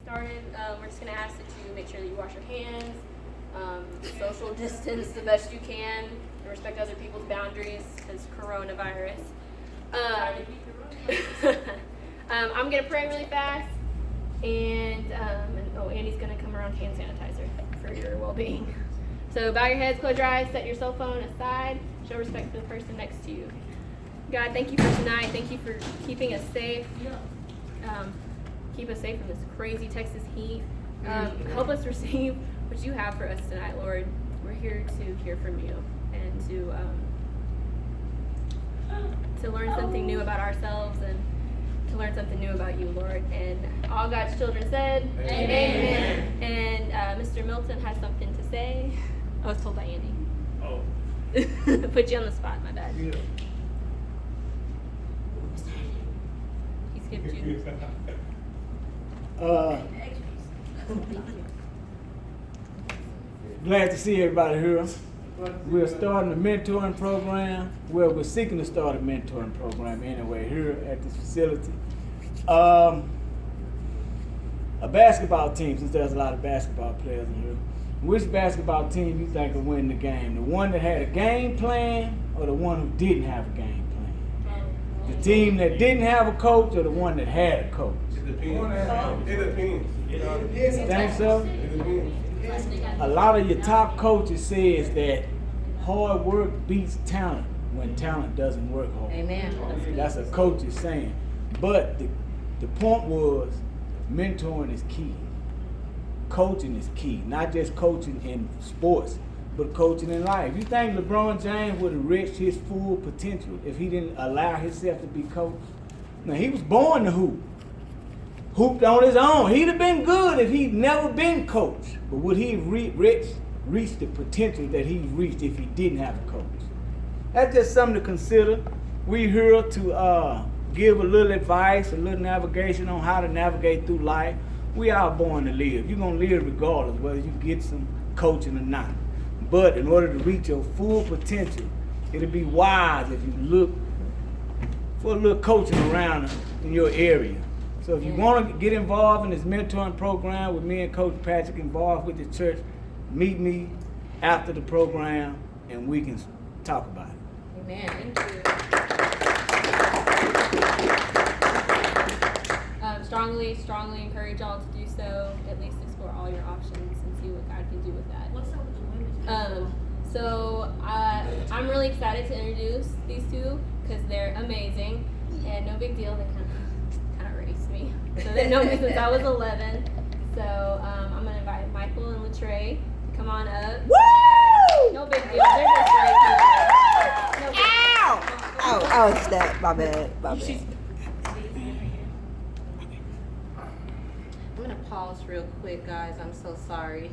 started, we're just going to ask that you make sure that you wash your hands, social distance the best you can, and respect other people's boundaries because coronavirus. I'm going to pray really fast, and Andy's going to come around hand sanitizer for your well-being. So bow your heads, close your eyes, set your cell phone aside, show respect to the person next to you. God, thank you for tonight. Thank you for keeping us safe. Keep us safe from this crazy Texas heat. Help us receive what you have for us tonight, Lord. We're here to hear from you and to learn something new about ourselves and to learn something new about you, Lord. And all God's children said, Amen. And Mr. Milton has something to say. I was told by Andy. Oh. Put you on the spot, my bad. Yeah. He skipped you. Glad to see everybody here. We're starting a mentoring program. Well, we're seeking to start a mentoring program anyway here at this facility. A basketball team, since there's a lot of basketball players in here. Which basketball team you think will win the game? The one that had a game plan or the one who didn't have a game plan? The team that didn't have a coach or the one that had a coach? It depends. It depends. You think so? It depends. A lot of your top coaches says that hard work beats talent when talent doesn't work hard. Amen. That's a coach is saying. But the point was mentoring is key. Coaching is key. Not just coaching in sports, but coaching in life. You think LeBron James would have reached his full potential if he didn't allow himself to be coached? Now, he was born to hoop. Hooped on his own. He'd have been good if he'd never been coached. But would he have reached the potential that he reached if he didn't have a coach? That's just something to consider. We're here to give a little advice, a little navigation on how to navigate through life. We are born to live. You're going to live regardless whether you get some coaching or not. But in order to reach your full potential, it'll be wise if you look for a little coaching around in your area. So if you want to get involved in this mentoring program with me and Coach Patrick involved with the church, meet me after the program and we can talk about it. Amen. Thank you. Strongly encourage y'all to do so. At least explore all your options and see what God can do with that. What's up with the women's? I'm really excited to introduce these two because they're amazing and no big deal. They kind of raised me. So they've known me since I was 11. So I'm gonna invite Michael and Latre to come on up. Woo! No big deal. They're just great people. No big Ow! Oh, it's that. My bad. I'm gonna pause real quick, guys. I'm so sorry.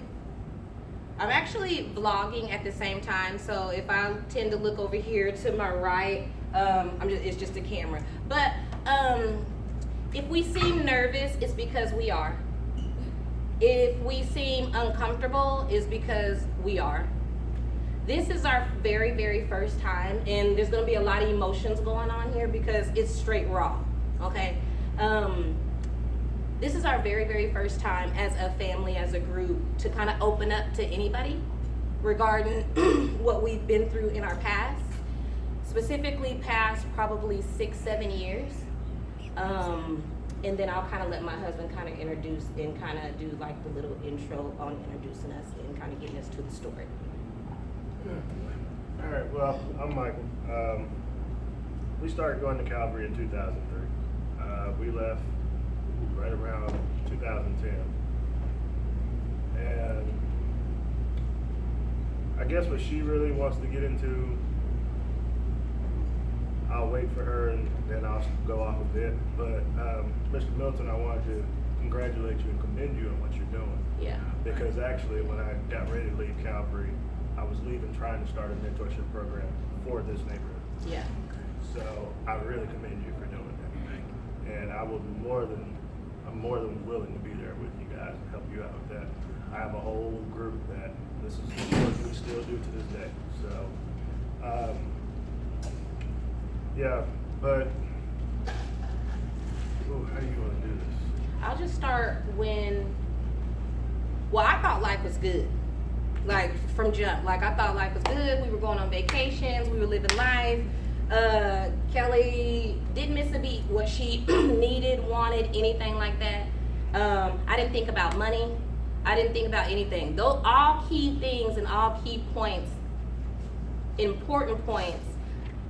I'm actually vlogging at the same time, so if I tend to look over here to my right, it's just a camera. But if we seem nervous, it's because we are. If we seem uncomfortable, it's because we are. This is our very, very first time, and there's gonna be a lot of emotions going on here because it's straight raw, okay? This is our very, very first time as a family, as a group, to kind of open up to anybody regarding what we've been through in our past, specifically past probably 6-7 years. And then I'll kind of let my husband kind of introduce and kind of do like the little intro on introducing us and kind of getting us to the story. All right, well, I'm Michael. We started going to Calvary in 2003. We left right around 2010. And I guess what she really wants to get into, I'll wait for her and then I'll go off a bit. But Mr. Milton, I wanted to congratulate you and commend you on what you're doing. Yeah. Because actually when I got ready to leave Calvary, I was leaving trying to start a mentorship program for this neighborhood. Yeah. So I really commend you for doing that. And I'm more than willing to be there with you guys and help you out with that. I have a whole group that this is what we still do to this day. So, yeah, but how do you want to do this? I'll just start when life was good. Like from jump. Like I thought life was good. We were going on vacations. We were living life. Kelly didn't miss a beat. What she needed, wanted, anything like that. I didn't think about money. I didn't think about anything. Those all key things and all key points, important points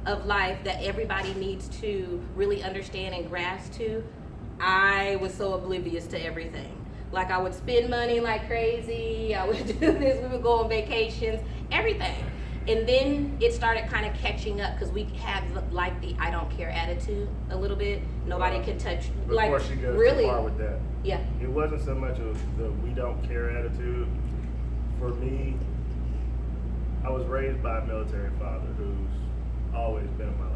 of life that everybody needs to really understand and grasp to. I was so oblivious to everything. Like I would spend money like crazy. I would do this. We would go on vacations, everything. And then it started kind of catching up because we had like the I don't care attitude a little bit. Nobody could touch. Like Before she goes really, too far with that, yeah. it wasn't so much of the we don't care attitude. For me, I was raised by a military father who's always been in my life.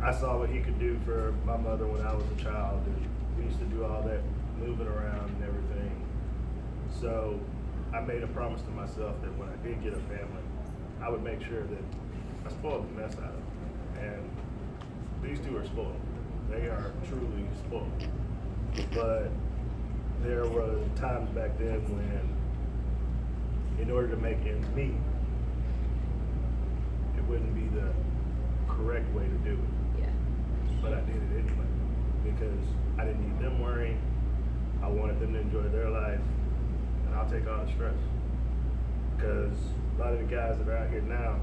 I saw what he could do for my mother when I was a child, and we used to do all that moving around and everything. So I made a promise to myself that when I did get a family, I would make sure that I spoiled the mess out of them. And these two are spoiled. They are truly spoiled. But there were times back then when, in order to make ends meet, it wouldn't be the correct way to do it. Yeah. But I did it anyway because I didn't need them worrying. I wanted them to enjoy their life, and I'll take all the stress. Because a lot of the guys that are out here now,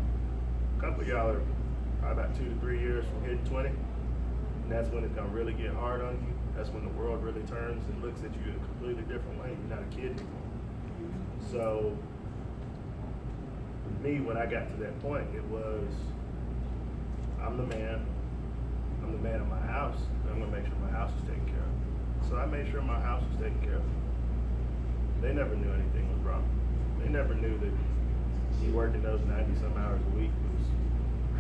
a couple of y'all are probably about 2 to 3 years from hitting 20, and that's when it's gonna really get hard on you. That's when the world really turns and looks at you in a completely different way. You're not a kid anymore. So, for me, when I got to that point, it was, I'm the man of my house, and I'm gonna make sure my house is taken care of. So I made sure my house was taken care of. They never knew anything was wrong. They never knew that me working those 90-some hours a week was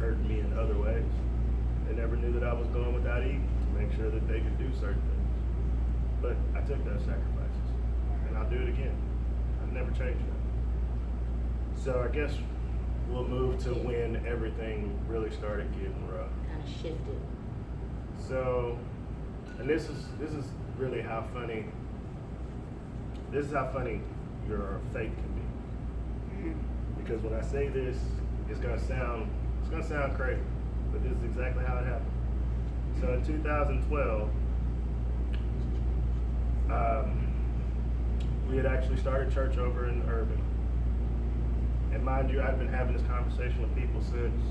hurting me in other ways. They never knew that I was going without eating to make sure that they could do certain things. But I took those sacrifices, and I'll do it again. I've never changed that. So I guess we'll move to when everything really started getting rough. Kind of shifted. So, and this is really how funny. This is how funny your faith can be. Because when I say this, it's gonna sound crazy, but this is exactly how it happened. So in 2012, we had actually started church over in Urban. And mind you, I'd been having this conversation with people since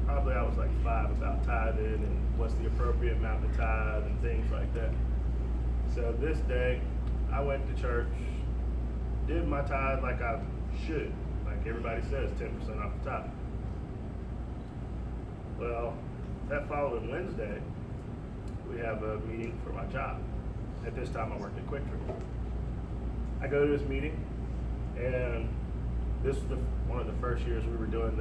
probably I was like 5 about tithing and what's the appropriate amount to tithe and things like that. So this day, I went to church, did my tithe like I should, like everybody says, 10% off the top. Well, that following Wednesday, we have a meeting for my job. At this time, I worked at Quick Trip. I go to this meeting, and this was one of the first years we were doing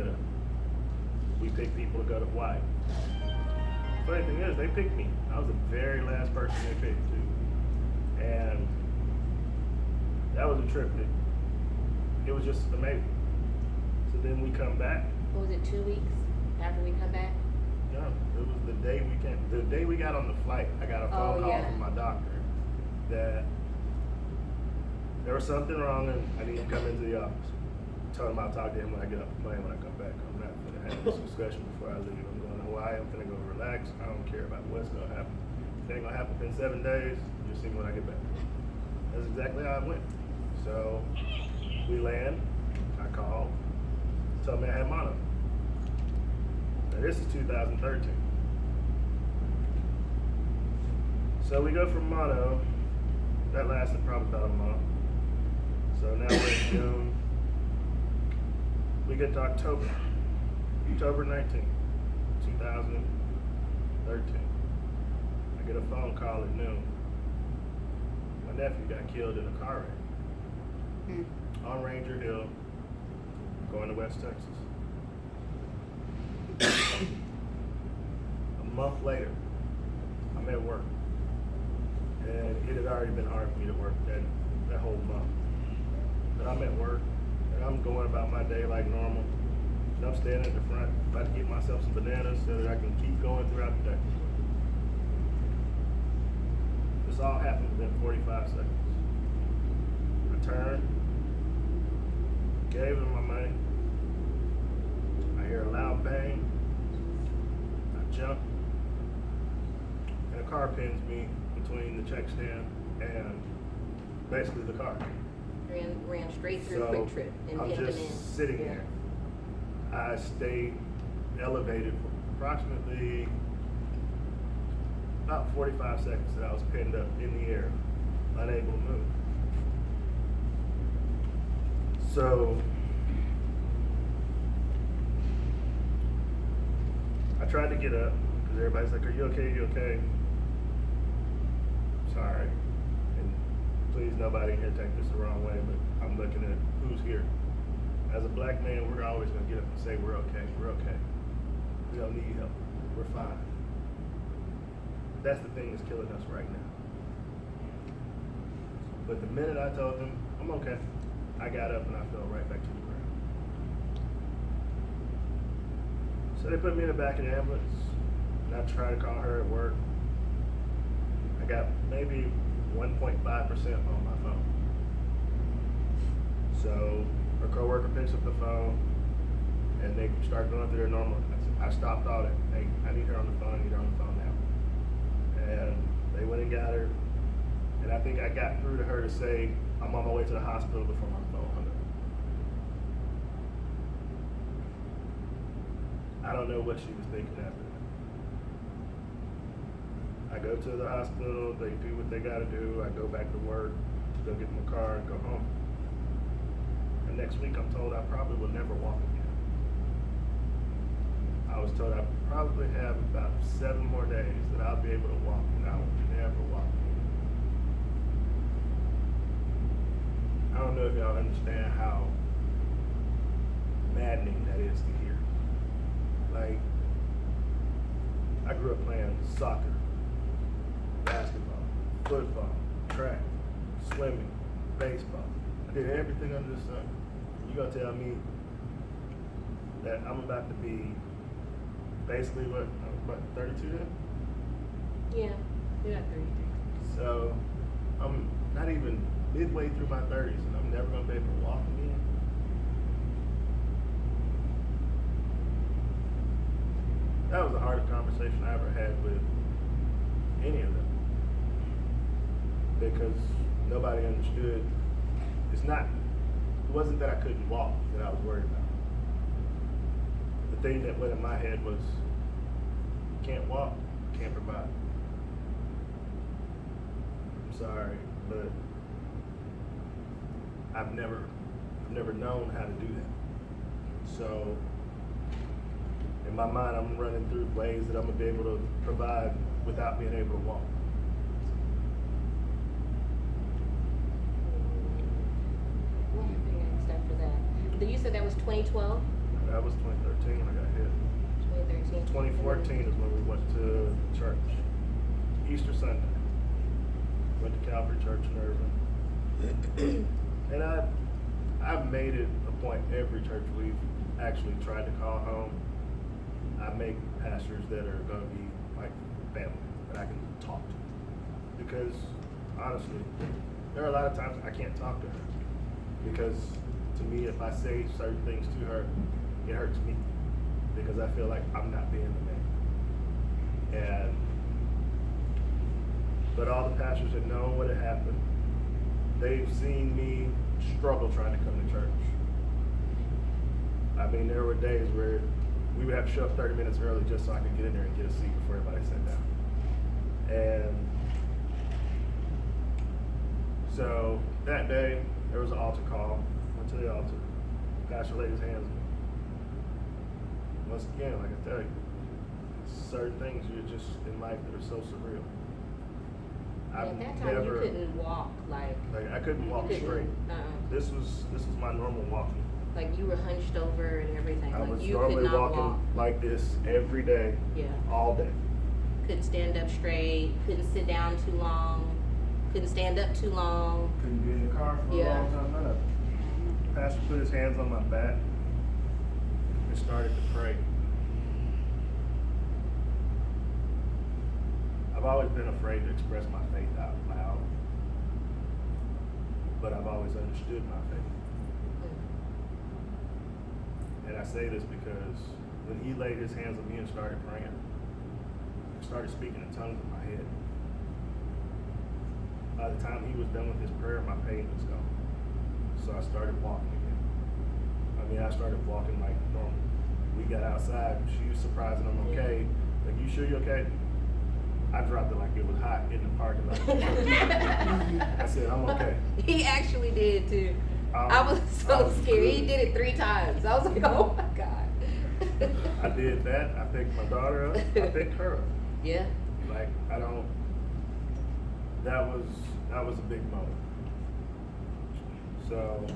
we picked people to go to Hawaii. Funny thing is, they picked me. I was the very last person they picked too. And that was a trip. It was just amazing. So then we come back. What was it, 2 weeks after we come back? No, it was the day we came. The day we got on the flight, I got a phone call from my doctor that there was something wrong and I need to come into the office. I told him I'll talk to him when I get off the plane when I come back. I'm not going to have this discussion before I leave. I'm going to Hawaii. I'm going to go relax. I don't care about what's going to happen. It ain't going to happen in 7 days. You'll see me when I get back. That's exactly how it went. So we land. I called. Told me I had mono. Now this is 2013. So we go from mono. That lasted probably about a month. So now we're in June. We get to October 19th, 2013. I get a phone call at noon. My nephew got killed in a car wreck on Ranger Hill, going to West Texas. A month later, I'm at work. And it had already been hard for me to work that whole month. But I'm at work, and I'm going about my day like normal. And I'm standing at the front, about to get myself some bananas so that I can keep going throughout the day. This all happened within 45 seconds. Turn. Gave him my money. I hear a loud bang. I jump. And a car pins me between the check stand and basically the car. Ran straight through So Quick Trip and I'm pinned him in. just sitting there. I stayed elevated for approximately about 45 seconds that I was pinned up in the air, unable to move. So I tried to get up because everybody's like, "Are you okay? You okay?" Sorry. And please, nobody here take this the wrong way, but I'm looking at who's here. As a black man, we're always going to get up and say, "We're okay. We're okay. We don't need help. We're fine." That's the thing that's killing us right now. But the minute I told them, "I'm okay," I got up and I fell right back to the ground. So they put me in the back of the ambulance, and I tried to call her at work. I got maybe 1.5% on my phone. So her coworker picks up the phone, and they start going through their normal. I stopped all that. Hey, I need her on the phone. I need her on the phone now. And they went and got her. And I think I got through to her to say, "I'm on my way to the hospital," before my phone hung up. I don't know what she was thinking after that. I go to the hospital, they do what they gotta do, I go back to work, go get my car and go home. And next week I'm told I probably will never walk again. I was told I probably have about 7 more days that I'll be able to walk, and I will never walk again. I don't know if y'all understand how maddening that is to hear. Like, I grew up playing soccer, basketball, football, track, swimming, baseball. I did everything under the sun. You gonna tell me that I'm about to be basically what, 32 then? Yeah, you're not 33. So I'm not even midway through my 30s and I'm never gonna be able to walk again. That was the hardest conversation I ever had with any of them, because nobody understood. It wasn't that I couldn't walk that I was worried about. The thing that went in my head was, can't walk, can't provide. I'm sorry, but I've never known how to do that. So in my mind, I'm running through ways that I'm gonna be able to provide without being able to walk. What happened next after that? You said that was 2012? That was 2013 when I got hit. 2013. 2014 is when we went to church. Easter Sunday. Went to Calvary Church in Irving. And I've made it a point every church we've actually tried to call home. I make pastors that are going to be like family that I can talk to. Because honestly, there are a lot of times I can't talk to her. Because to me, if I say certain things to her, it hurts me. Because I feel like I'm not being the man. But all the pastors that know what had happened, they've seen me struggle trying to come to church. I mean, there were days where we would have to show up 30 minutes early just so I could get in there and get a seat before everybody sat down. And so that day, there was an altar call. Went to the altar. Pastor laid his hands on me. Once again, like I tell you, certain things you're just in life that are so surreal. At that time, you couldn't walk like I couldn't walk straight. This was my normal walking. Like you were hunched over and everything. I Like was you normally could not walking walk. like this every day, Yeah. all day. Couldn't stand up straight. Couldn't sit down too long. Couldn't stand up too long. Couldn't be in the car for a long time. None of it. Pastor put his hands on my back and started to pray. I've always been afraid to express my faith out loud. but I've always understood my faith. And I say this because when he laid his hands on me and started praying, I started speaking in tongues in my head. By the time he was done with his prayer, my pain was gone. So I started walking again. I started walking like normal. We got outside, she was surprised that I'm okay. Like, you sure you're okay? I dropped it like it was hot in the parking lot. I said, I'm okay. He actually did too. I was so scared. He did it 3 times. I was like, oh my God. I did that. I picked my daughter up. I picked her up. Yeah. Like, that was a big moment. So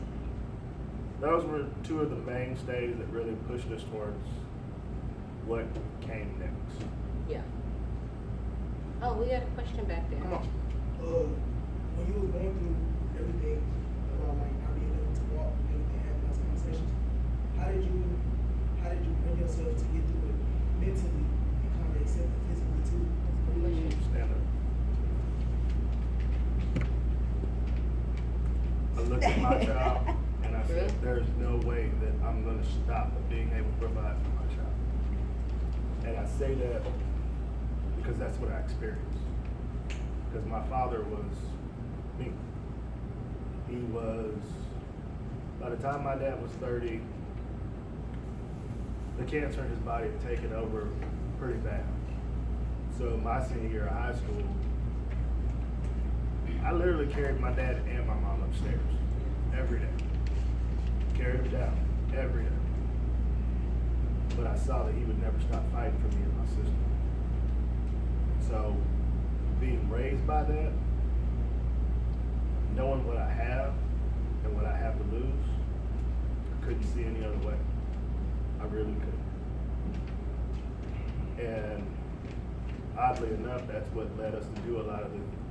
those were 2 of the mainstays that really pushed us towards what came next. Yeah. Oh, we got a question back there. Come on. When you were going through everything about like not being able to walk and everything, having those conversations, how did you bring yourself to get through it mentally and kind of accept it physically too? Stand up. I looked at my child and I said, there's no way that I'm going to stop being able to provide for my child. And I say that because that's what I experienced. Because my father was me. He was, by the time my dad was 30, the cancer in his body had taken over pretty bad. So my senior year of high school, I literally carried my dad and my mom upstairs every day. Carried them down every day. But I saw that he would never stop fighting for me and my sister. So being raised by that, knowing what I have and what I have to lose, I couldn't see any other way. I really couldn't. And oddly enough, that's what led us to do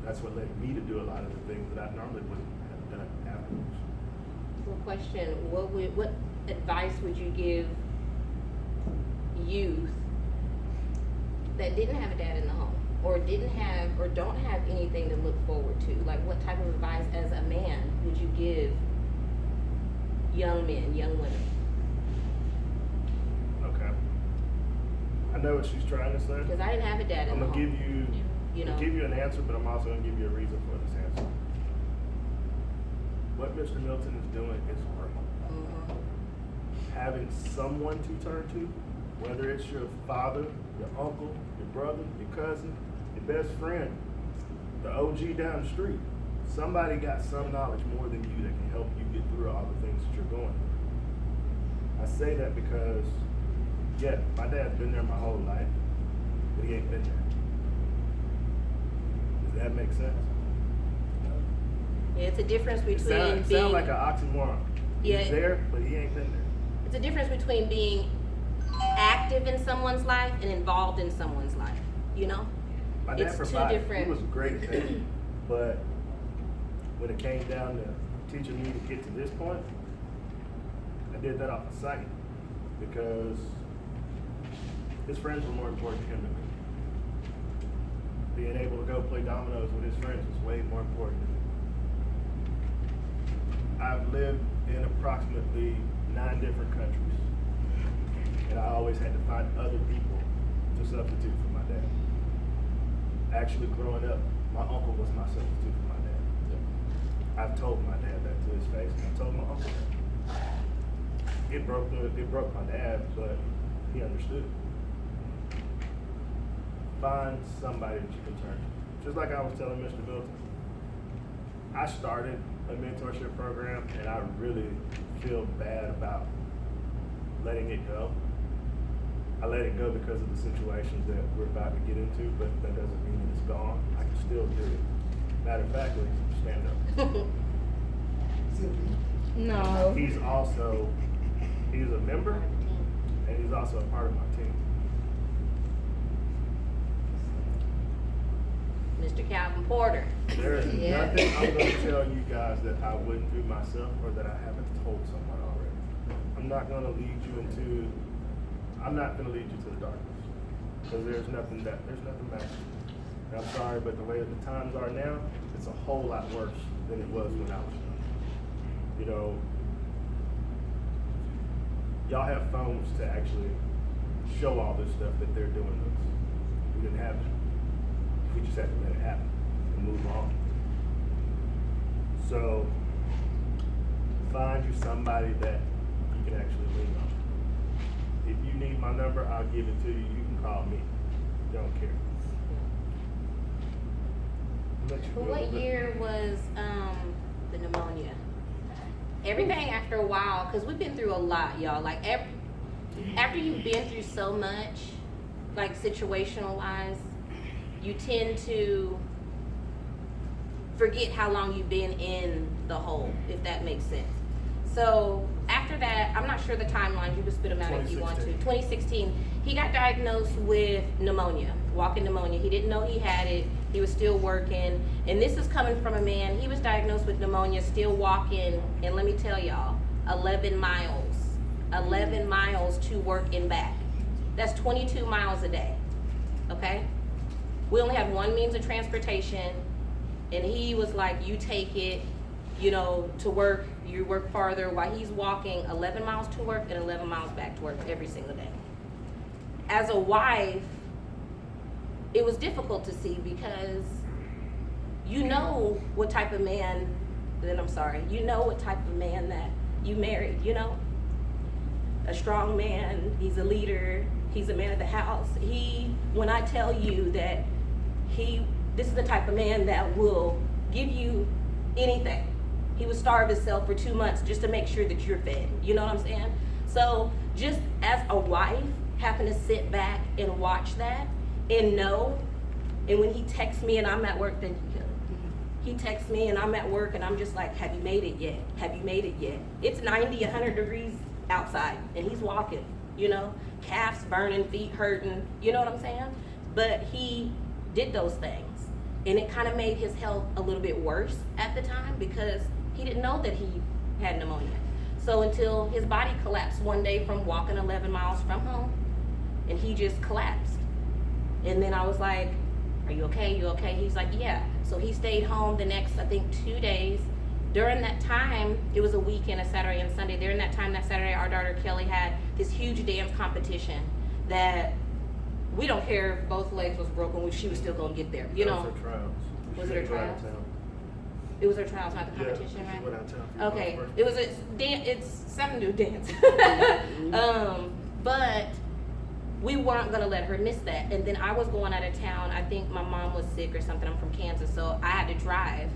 that's what led me to do a lot of the things that I normally wouldn't have done afterwards. So question, what advice would you give youth that didn't have a dad in the home, or don't have anything to look forward to? Like, what type of advice as a man would you give young men, young women? Okay. I know what she's trying to say. Because I didn't have a dad in I'm the gonna home. give you an answer, but I'm also gonna give you a reason for this answer. What Mr. Milton is doing is great. Having someone to turn to, whether it's your father, your uncle, your brother, your cousin, your best friend, the OG down the street. Somebody got some knowledge more than you that can help you get through all the things that you're going through. I say that because, yeah, my dad's been there my whole life, but he ain't been there. Does that make sense? Yeah, it's a difference between It sounds like an oxymoron. Yeah. He's there, but he ain't been there. It's a difference between being active in someone's life and involved in someone's life, you know? My dad It's two provided. different- He was great at that. But when it came down to teaching me to get to this point, I did that off of sight because his friends were more important to him than me. Being able to go play dominoes with his friends was way more important to me. I've lived in approximately 9 different countries, and I always had to find other people to substitute for my dad. Actually, growing up, my uncle was my substitute for my dad. I've told my dad that to his face, and I told my uncle that. It broke my dad, but he understood. Find somebody that you can turn to. Just like I was telling Mr. Milton, I started a mentorship program, and I really feel bad about letting it go. I let it go because of the situations that we're about to get into, but that doesn't mean that it's gone. I can still do it. Matter of fact, stand up. No. He's a member, and he's also a part of my team. Mr. Calvin Porter. There is Yeah. nothing I'm going to tell you guys that I wouldn't do myself or that I haven't told someone already. I'm not going to lead you to the darkness, because there's nothing magic. And I'm sorry, but the way that the times are now, it's a whole lot worse than it was when I was young. you know, y'all have phones to actually show all this stuff that they're doing to us. We didn't have that. We just had to let it happen and move on. So find you somebody that you can actually lean on. If you need my number, I'll give it to you. You can call me. Don't care. Let you go a What little bit. year was the pneumonia? Everything after a while, because we've been through a lot, y'all. Like after you've been through so much, like situational wise, you tend to forget how long you've been in the hole, if that makes sense. So after that, I'm not sure the timeline, you can spit them out if you want to. 2016, he got diagnosed with pneumonia, walking pneumonia. He didn't know he had it. He was still working. And this is coming from a man, he was diagnosed with pneumonia, still walking, and let me tell y'all, 11 miles. 11 miles to work and back. That's 22 miles a day, okay? We only had one means of transportation, and he was like, you take it, you know, to work, you work farther, while he's walking 11 miles to work and 11 miles back to work every single day. As a wife, it was difficult to see because you know what type of man, you know what type of man that you married, you know? A strong man, he's a leader, he's a man of the house. When I tell you that this is the type of man that will give you anything. He would starve himself for 2 months just to make sure that you're fed. You know what I'm saying? So just as a wife, having to sit back and watch that and know, and when he texts me and I'm at work, thank you, Kelly. He texts me and I'm at work and I'm just like, have you made it yet? Have you made it yet? It's 90, 100 degrees outside and he's walking, you know, calves burning, feet hurting, you know what I'm saying? But he did those things. And it kind of made his health a little bit worse at the time because he didn't know that he had pneumonia. So until his body collapsed one day from walking 11 miles from home, and he just collapsed. And then I was like, are you okay? You okay? He's like, yeah. So he stayed home the next, I think, 2 days. During that time, it was a weekend, a Saturday and Sunday. During that time, that Saturday, our daughter Kelly had this huge dance competition that we don't care if both legs was broken, she was still gonna get there, you know. That was her trials. Was it her She went out trials? of town. It was her trials, not the Yeah, competition, she right? went out of town for your Okay, mom's it was it's something to do with dance. But we weren't gonna let her miss that. And then I was going out of town. I think my mom was sick or something. I'm from Kansas, so I had to drive.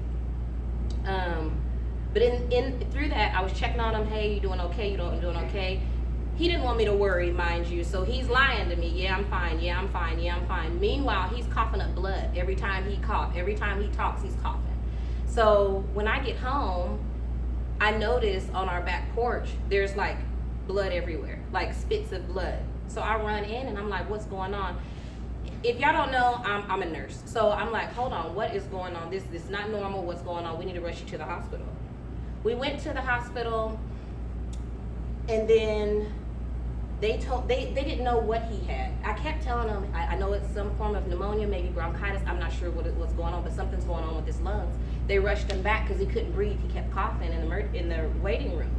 But in through that, I was checking on him. Hey, you doing okay? You doing okay? He didn't want me to worry, mind you. So he's lying to me. Yeah, I'm fine. Yeah, I'm fine. Yeah, I'm fine. Meanwhile, he's coughing up blood every time he coughs. Every time he talks, he's coughing. So when I get home, I notice on our back porch, there's like blood everywhere, like spits of blood. So I run in and I'm like, what's going on? If y'all don't know, I'm a nurse. So I'm like, hold on, what is going on? This is not normal. What's going on? We need to rush you to the hospital. We went to the hospital, and then they didn't know what he had. I kept telling them, I know it's some form of pneumonia, maybe bronchitis. I'm not sure what was going on, but something's going on with his lungs. They rushed him back because he couldn't breathe. He kept coughing in the waiting room.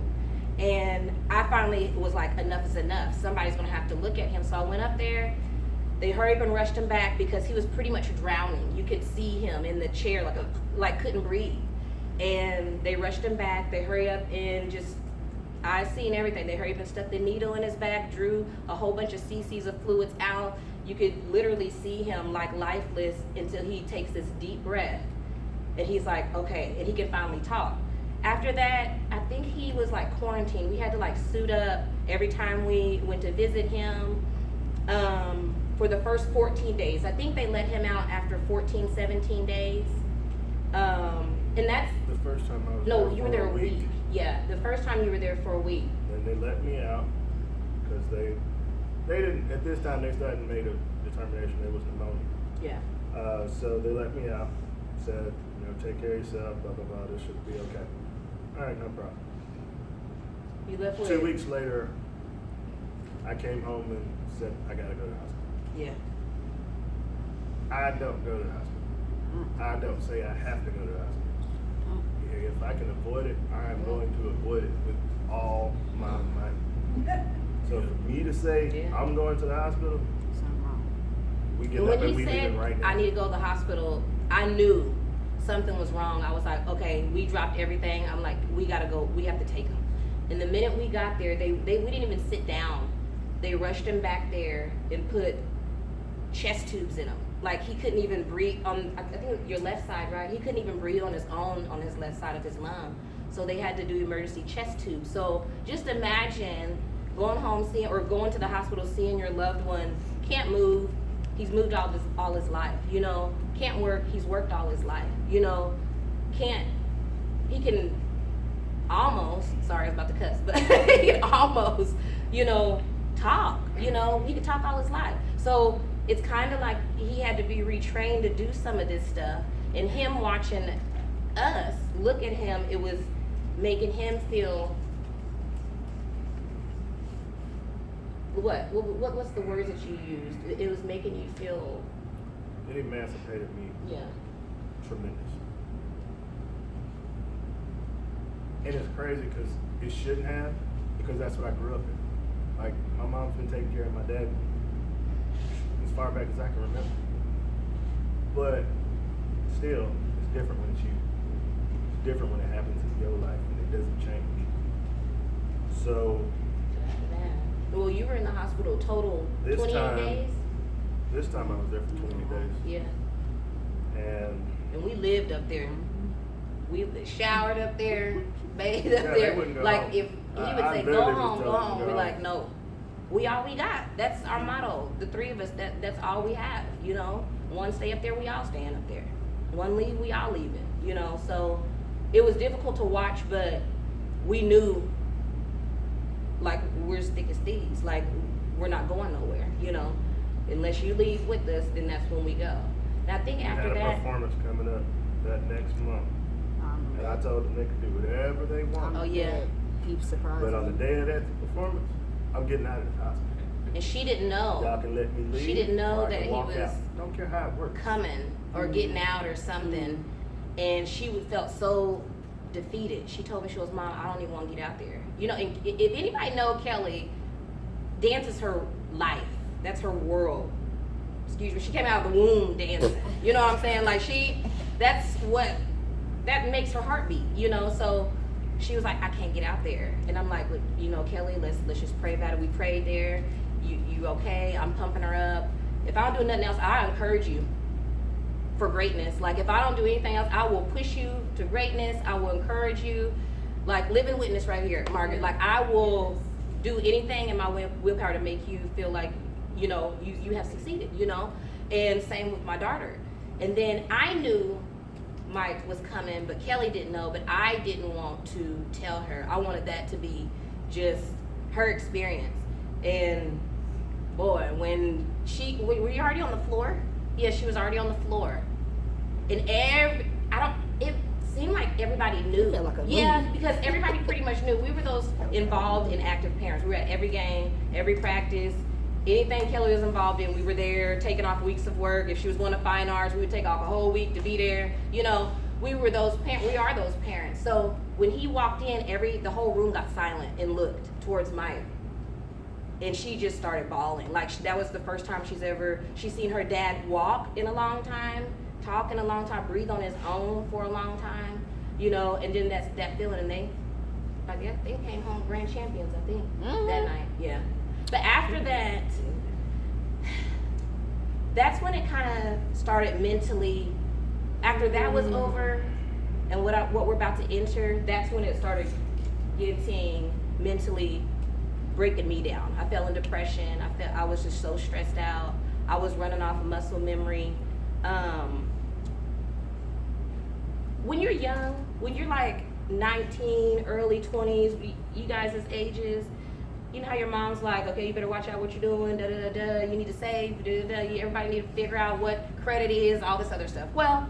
And I finally was like, enough is enough. Somebody's gonna have to look at him. So I went up there. They hurried up and rushed him back because he was pretty much drowning. You could see him in the chair, like couldn't breathe. And they rushed him back. They hurry up and just, I seen everything. They hurry up and stuck the needle in his back, drew a whole bunch of cc's of fluids out. You could literally see him like lifeless until he takes this deep breath. And he's like, okay, and he can finally talk. After that, I think he was like quarantined. We had to like suit up every time we went to visit him for the first 14 days. I think they let him out after 14, 17 days. And that's... The first time I was No, there you were for there a a week. Yeah, the first time you were there for a week. And they let me out because they didn't, at this time they hadn't made a determination it was pneumonia. Yeah. So they let me out, said, you know, take care of yourself, blah, blah, blah, this should be okay. All right, no problem. You left with... 2 weeks later, I came home and said, I gotta go to the hospital. Yeah. I don't go to the hospital. I don't say I have to go to the hospital. If I can avoid it, I am going to avoid it with all my might. So for me to say, Yeah. I'm going to the hospital, we get And up when and we he leave said, it right now. I need to go to the hospital, I knew something was wrong. I was like, okay, we dropped everything. I'm like, we gotta go, we have to take him. And the minute we got there, we didn't even sit down. They rushed him back there and put chest tubes in him. Like he couldn't even breathe on, I think your left side, right? He couldn't even breathe on his own, on his left side of his lung. So they had to do emergency chest tubes. So just imagine going home or going to the hospital, seeing your loved one can't move. He's moved all his life, you know, can't work, he's worked all his life, you know, he can almost, sorry I was about to cuss, but he can almost, you know, talk, you know, he could talk all his life. So it's kind of like he had to be retrained to do some of this stuff, and him watching us look at him, it was making him feel, what's the words that you used? It was making you feel, It emancipated me yeah. tremendous. And it's crazy because it shouldn't have, because that's what I grew up in. Like, my mom's been taking care of my dad as far back as I can remember. But still, it's different when it's you. It's different when it happens in your life and it doesn't change. So Well, you were in the hospital total This 28 time- days? this time I was there for 28 days. Yeah. And We lived up there. We showered up there, bathed up Yeah, they there. wouldn't go Like home. if he would I say, go literally was home, go telling them home. to We're go like, home. no. We all we got. That's our motto. The three of us, that's all we have, you know. One stay up there, we all staying up there. One leave, we all leaving, you know. So it was difficult to watch, but we knew like we're thick as thieves. Like we're not going nowhere, you know. Unless you leave with us, then that's when we go. And I think we after had a that, performance coming up that next month. And I told them they could do whatever they want. oh yeah. Keep surprising. But on the day of that performance, I'm getting out of the hospital. And she didn't Y'all know can let me leave. She didn't know or I that can he walk was out. Don't care how it works. coming or getting out or something. And she felt so defeated. She told me, she was, Mom, I don't even want to get out there. You know, and if anybody know Kelly, dance is her life. That's her world. Excuse me. She came out of the womb dancing. You know what I'm saying? Like that makes her heartbeat, you know? So she was like, I can't get out there. And I'm like, you know, Kelly, let's just pray about it. We prayed there. You okay? I'm pumping her up. If I don't do nothing else, I encourage you for greatness. Like if I don't do anything else, I will push you to greatness. I will encourage you. Like living witness right here, Margaret. Like I will do anything in my willpower to make you feel like, you know, you have succeeded, you know? And same with my daughter. And then I knew Mike was coming, but Kelly didn't know, but I didn't want to tell her. I wanted that to be just her experience. And boy, when were you already on the floor? Yeah, she was already on the floor. And it seemed like everybody knew. It felt like a yeah, movie. because everybody pretty much knew. We were those involved in active parents. We were at every game, every practice. Anything Kelly was involved in, we were there, taking off weeks of work. If she was going to fine arts, we would take off a whole week to be there. You know, we were those parents. We are those parents. So when he walked in, the whole room got silent and looked towards Maya. And she just started bawling. Like that was the first time she's seen her dad walk in a long time, talk in a long time, breathe on his own for a long time. You know, and then that feeling, and they came home grand champions, I think, that night. Yeah. But after that, that's when it kind of started mentally. After that was over, and what we're about to enter, that's when it started getting mentally breaking me down. I fell in depression. I was just so stressed out. I was running off of muscle memory. When you're young, when you're like 19, early 20s, you guys' ages, you know how your mom's like, okay, you better watch out what you're doing, da da da da, you need to save, da da da, everybody need to figure out what credit is, all this other stuff. Well,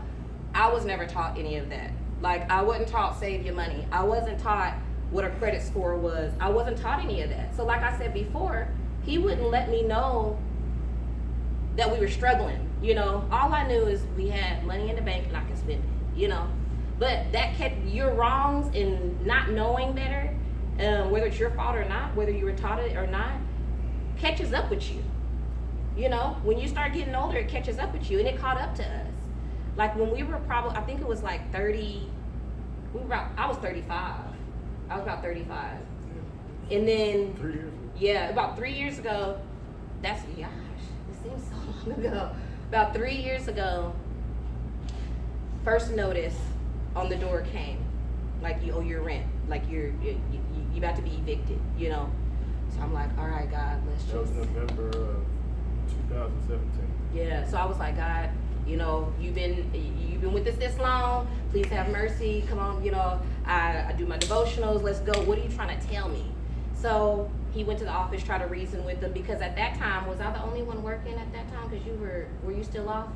I was never taught any of that. Like, I wasn't taught save your money. I wasn't taught what a credit score was. I wasn't taught any of that. So like I said before, he wouldn't let me know that we were struggling. You know, all I knew is we had money in the bank and I could spend it, you know. But your wrongs and not knowing better, whether it's your fault or not, whether you were taught it or not, catches up with you. You know, when you start getting older, it catches up with you, and it caught up to us. Like when we were probably, I think it was like 30. I was 35. I was about 35, and then 3 years ago. yeah, about 3 years ago. Gosh, it seems so long ago. About 3 years ago, first notice on the door came, like you owe your rent, like you about to be evicted, you know. So I'm like, all right, God, let's That was just. November of 2017. Yeah. So I was like, God, you know, you've been with us this long. Please have mercy. Come on, you know, I do my devotionals. Let's go. What are you trying to tell me? So he went to the office, tried to reason with them, because at that time, was I the only one working at that time? Because were you still off?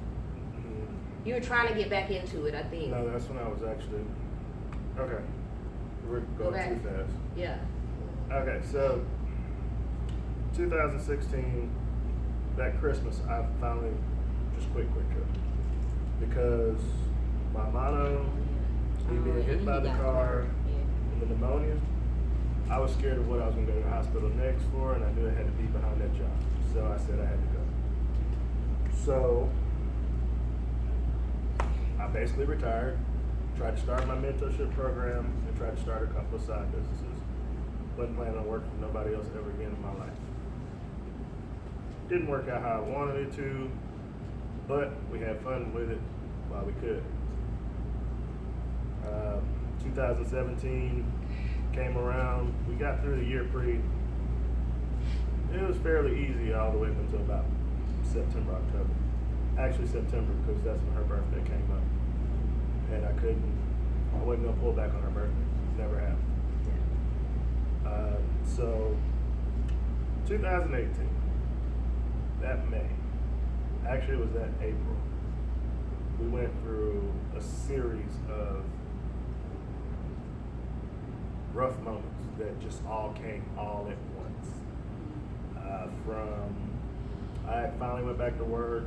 You were trying to get back into it, I think. No, that's when I was actually. Okay. We're Go going back. too fast. Yeah. Okay, so 2016, that Christmas, I finally just quit Quick Trip because my mono, me being hit by the car, and the pneumonia, I was scared of what I was going to go to the hospital next for, and I knew I had to be behind that job. So I said I had to go. So I basically retired, tried to start my mentorship program, and tried to start a couple of side businesses. Wasn't planning on working for nobody else ever again in my life. Didn't work out how I wanted it to, but we had fun with it while we could. 2017 came around. We got through the year it was fairly easy all the way up until about September, October. Actually September, because that's when her birthday came up. And I wasn't gonna pull back on her birthday. Never happened. So 2018, that May, actually it was that April, we went through a series of rough moments that just all came all at once. I finally went back to work.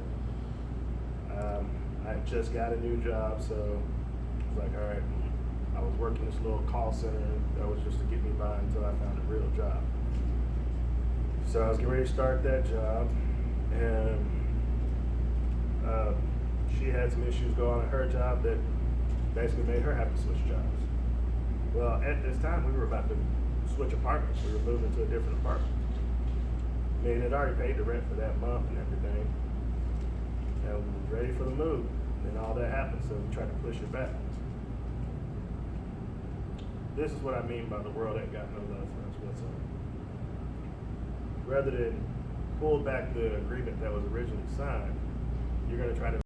I just got a new job, so I was like, all right, I was working this little call center that was just to get me by until I found a real job. So I was getting ready to start that job, and she had some issues going on at her job that basically made her have to switch jobs. Well, at this time, we were about to switch apartments. We were moving to a different apartment. I mean, had already paid the rent for that month and everything, and we were ready for the move. And then all that happened, so we tried to push it back. This is what I mean by the world ain't got no love for us whatsoever. Rather than pull back the agreement that was originally signed, you're going to try to